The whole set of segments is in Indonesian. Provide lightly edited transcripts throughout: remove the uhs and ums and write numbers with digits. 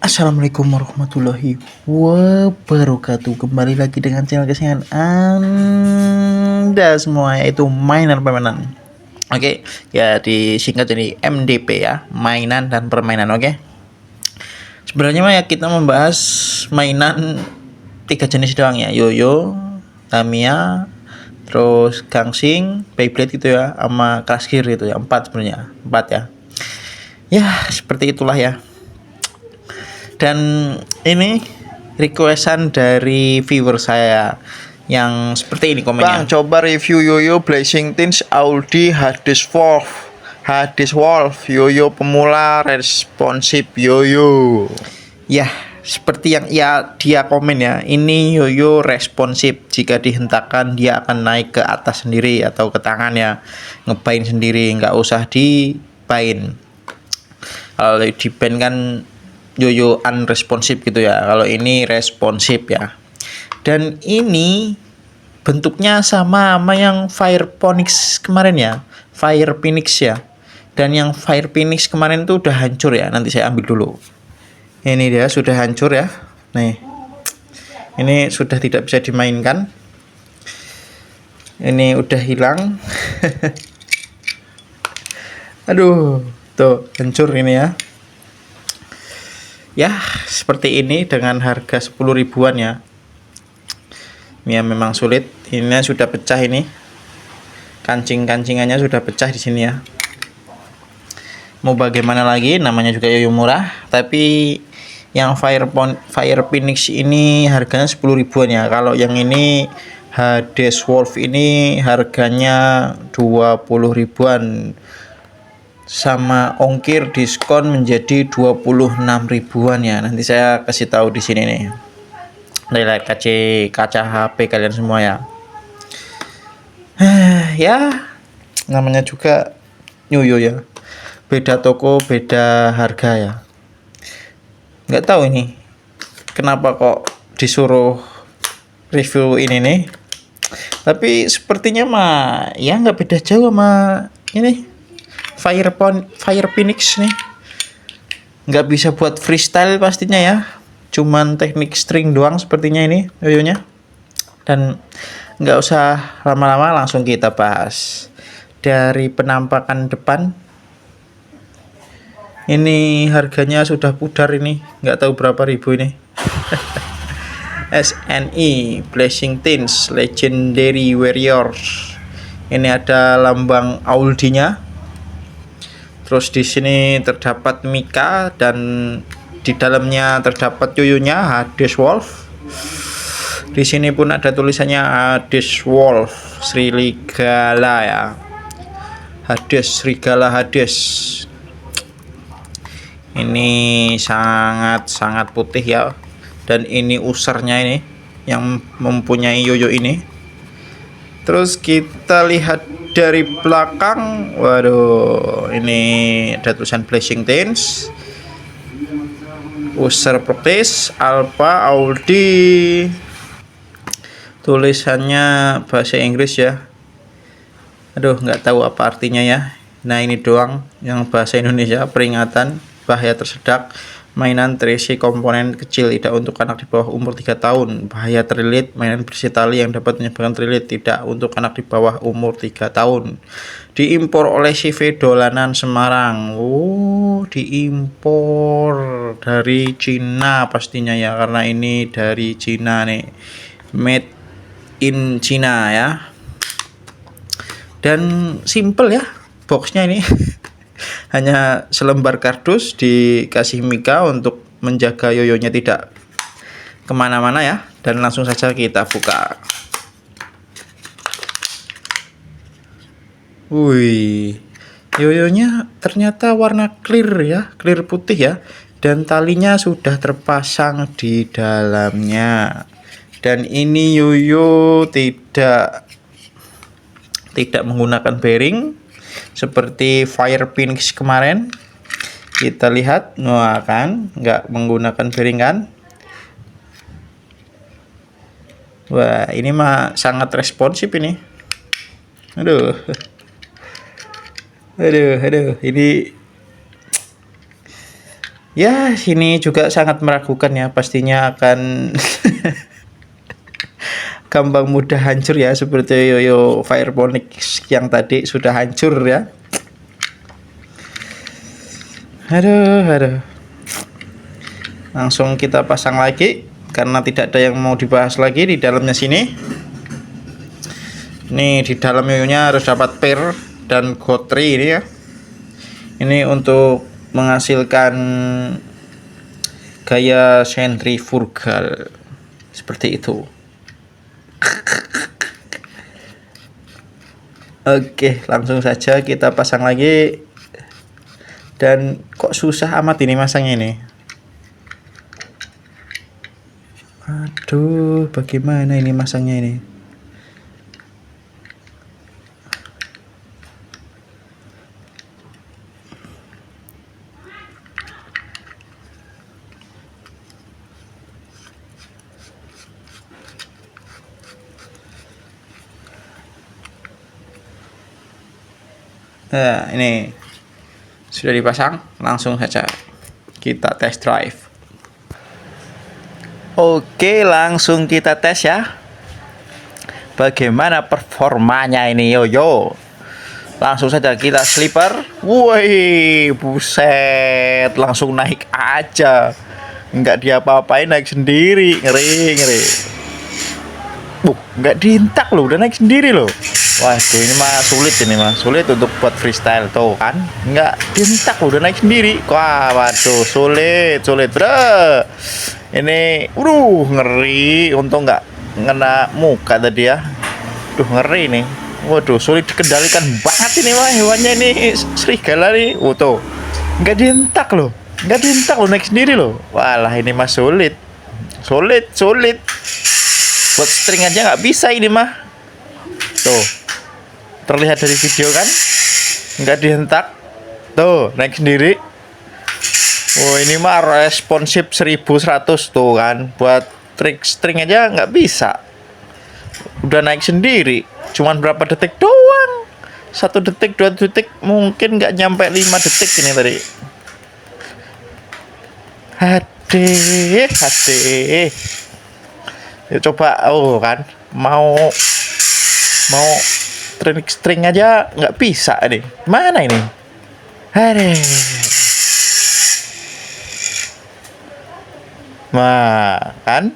Assalamualaikum warahmatullahi wabarakatuh. Kembali lagi dengan channel kesayangan Anda semua, yaitu mainan permainan. Oke, ya disingkat jadi MDP ya, mainan dan permainan. Oke. Sebenarnya mah ya kita membahas mainan 3 jenis doang ya, yoyo, Tamiya, terus gangsing, Beyblade gitu ya, sama Crash Gear gitu ya. 4 sebenarnya, 4 ya. Ya, seperti itulah ya. Dan ini requestan dari viewer saya yang seperti ini komennya. Bang, coba review yoyo Blazing Teens Audi Hades Wolf yoyo pemula responsif yoyo. Ya, seperti yang dia komen ya. Ini yoyo responsif. Jika dihentakkan dia akan naik ke atas sendiri atau ke tangan ya. Ngebain sendiri, nggak usah dibain. Kalau dibain kan yoyo unresponsive gitu ya. Kalau ini responsif ya. Dan ini bentuknya sama yang Fire Phoenix kemarin ya. Fire Phoenix ya. Dan yang Fire Phoenix kemarin tuh udah hancur ya. Nanti saya ambil dulu. Ini dia sudah hancur ya. Nih. Ini sudah tidak bisa dimainkan. Ini udah hilang. Aduh, tuh hancur ini ya. Ya, seperti ini dengan harga 10 ribuan ya. Ya memang sulit. Ini sudah pecah ini. Kancing-kancingannya sudah pecah di sini ya. Mau bagaimana lagi, namanya juga yoyo murah, tapi yang Fire Phoenix ini harganya 10 ribuan ya. Kalau yang ini Hades Wolf ini harganya 20 ribuan. Sama ongkir diskon menjadi 26 ribuan ya. Nanti saya kasih tahu di sini nih. Lihat kaca HP kalian semua ya. Ya, namanya juga yoyo ya. Beda toko, beda harga ya. Nggak tahu ini kenapa kok disuruh review ini nih. Tapi sepertinya mah ya nggak beda jauh sama ini Fire Phoenix nih. Nggak bisa buat freestyle pastinya ya. Cuman teknik string doang sepertinya ini yoyonya. Dan nggak usah lama-lama, langsung kita bahas. Dari penampakan depan, ini harganya sudah pudar ini. Nggak tahu berapa ribu ini. SNI Blazing Teens Legendary Warriors. Ini ada lambang Audi-nya. Terus di sini terdapat Mika dan di dalamnya terdapat yoyonya Hades Wolf. Di sini pun ada tulisannya Hades Wolf Srigala ya. Hades Srigala Hades. Ini sangat putih ya. Dan ini usernya ini yang mempunyai yoyo ini. Terus kita lihat dari belakang, waduh, ini ada tulisan Blazing Teens, user Practice, Alpha, Audi. Tulisannya bahasa Inggris ya. Aduh, nggak tahu apa artinya ya. Nah, ini doang yang bahasa Indonesia. Peringatan bahaya tersedak. Mainan terisi komponen kecil, tidak untuk anak di bawah umur 3 tahun. Bahaya terlilit, mainan bersih tali yang dapat menyebabkan terlilit, tidak untuk anak di bawah umur 3 tahun. Diimpor oleh CV Dolanan Semarang. Oh, diimpor dari Cina pastinya ya, karena ini dari Cina nih. Made in Cina ya. Dan simple ya boxnya ini. Hanya selembar kardus, dikasih Mika untuk menjaga yoyonya tidak kemana-mana ya. Dan langsung saja kita buka. Wih, yoyonya ternyata warna clear ya, clear putih ya. Dan talinya sudah terpasang di dalamnya. Dan ini yoyo tidak menggunakan bearing seperti Fire Phoenix kemarin. Kita lihat, wah kan nggak menggunakan bearing kan. Wah, ini mah sangat responsif ini. Aduh, Ya, sini juga sangat meragukan ya, pastinya akan gampang mudah hancur ya, seperti yoyo Firephonics yang tadi sudah hancur ya. Aduh. Langsung kita pasang lagi karena tidak ada yang mau dibahas lagi di dalamnya sini. Ini di dalam yoyonya harus dapat pair dan gotri ini ya. Ini untuk menghasilkan gaya sentrifugal seperti itu. Oke, langsung saja kita pasang lagi. Dan kok susah amat ini masangnya ini. Aduh, bagaimana ini masangnya ini? Nah, ini sudah dipasang, langsung saja kita test drive. Oke, langsung kita tes ya. Bagaimana performanya ini yoyo? Langsung saja kita slipper. Woi, buset, langsung naik aja. Enggak diapa-apain, naik sendiri. Ngeri. Enggak diintak loh, udah naik sendiri loh. Waduh, ini mah sulit untuk buat freestyle tuh kan, nggak dientak udah naik sendiri. Wah, waduh, sulit bro. Ini, ngeri. Untung nggak ngena muka tadi ya. Duh, ngeri nih. Waduh, sulit dikendalikan banget ini mah hewannya ini, serigala nih. Tuh, nggak dientak loh naik sendiri loh. Walah, ini mah sulit. Buat string aja nggak bisa ini mah. Tuh. Terlihat dari video kan, nggak dihentak, tuh naik sendiri. Oh, ini mah responsif 1100 tuh kan, buat trik string aja nggak bisa, udah naik sendiri. Cuman berapa detik doang, 1 detik 2 detik, mungkin nggak nyampe 5 detik ini tadi. Hati. Ya, coba kan mau trik string aja nggak bisa nih. Mana ini? Nah, kan?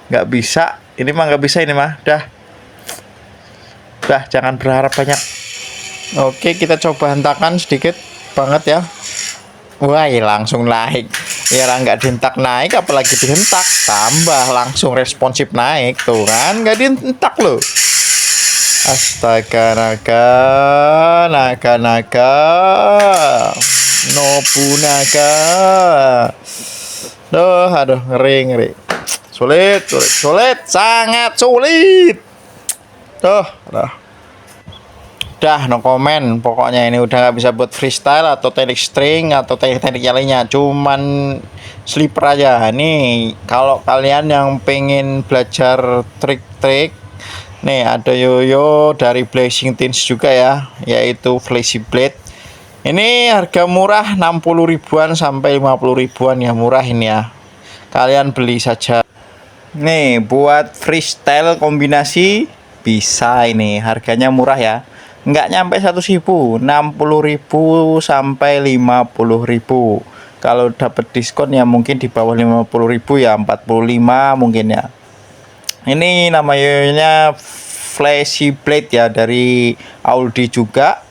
Nggak bisa. Ini mah nggak bisa ini mah. Dah, jangan berharap banyak. Oke, kita coba hentakan sedikit banget ya. Wah, langsung naik. Ya nggak dihentak naik, apalagi dihentak. Tambah langsung responsif naik. Tuh kan, nggak dihentak loh. Astaga, naga Nobunaga. Aduh, ngeri. Sulit, sangat sulit. Udah, no comment. Pokoknya ini udah nggak bisa buat freestyle atau teknik string atau teknik yang lainnya. Cuman slipper aja. Nih, kalau kalian yang pengen belajar trik-trik, nih ada yoyo dari Blazing Teens juga ya, yaitu Flashy Blade. Ini harga murah 60 ribuan sampai 50 ribuan ya, murah ini ya. Kalian beli saja. Nih buat freestyle kombinasi bisa ini, harganya murah ya. Nggak nyampe 100.000, 60.000 sampai 50.000. Kalau dapat diskon ya mungkin di bawah 50.000 ya, 45 mungkin ya. Ini namanya Flashy Blade ya, dari Aldi juga.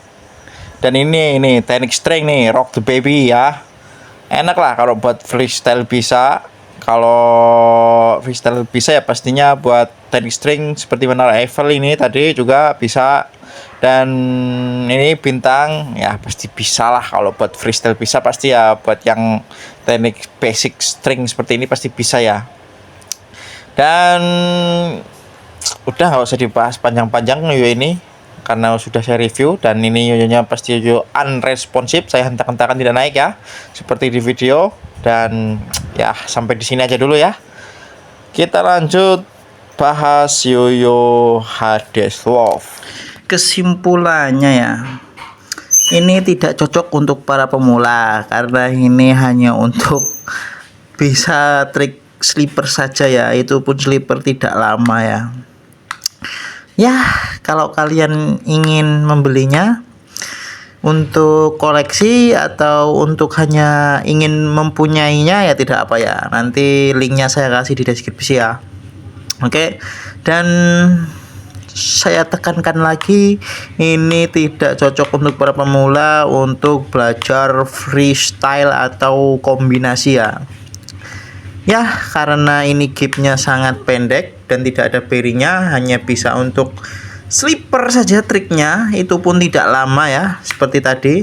Dan ini teknik string nih, Rock the Baby ya. Enak lah kalau buat freestyle bisa. Kalau freestyle bisa ya pastinya buat teknik string seperti Menara Eiffel ini tadi juga bisa. Dan ini bintang ya pasti bisa lah. Kalau buat freestyle bisa pasti ya, buat yang teknik basic string seperti ini pasti bisa ya. Dan udah nggak usah dibahas panjang-panjang yoyo ini karena sudah saya review. Dan ini yoyonya pasti yoyo unresponsive, saya hentak-hentakan tidak naik ya seperti di video. Dan ya sampai di sini aja dulu ya, kita lanjut bahas yoyo Hades Wolf. Kesimpulannya ya, ini tidak cocok untuk para pemula karena ini hanya untuk bisa trik slipper saja ya, itu pun slipper tidak lama ya. Ya, kalau kalian ingin membelinya untuk koleksi atau untuk hanya ingin mempunyainya ya tidak apa ya. Nanti linknya saya kasih di deskripsi ya. Oke. Dan saya tekankan lagi, ini tidak cocok untuk para pemula untuk belajar freestyle atau kombinasi ya. Ya, karena ini gapnya sangat pendek dan tidak ada bearingnya, hanya bisa untuk slipper saja triknya, itu pun tidak lama ya, seperti tadi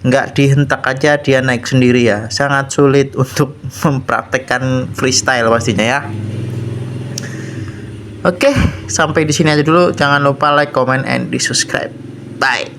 nggak dihentak aja dia naik sendiri ya. Sangat sulit untuk mempraktekkan freestyle pastinya ya. Oke, sampai di sini aja dulu. Jangan lupa like, comment, and di subscribe. Bye.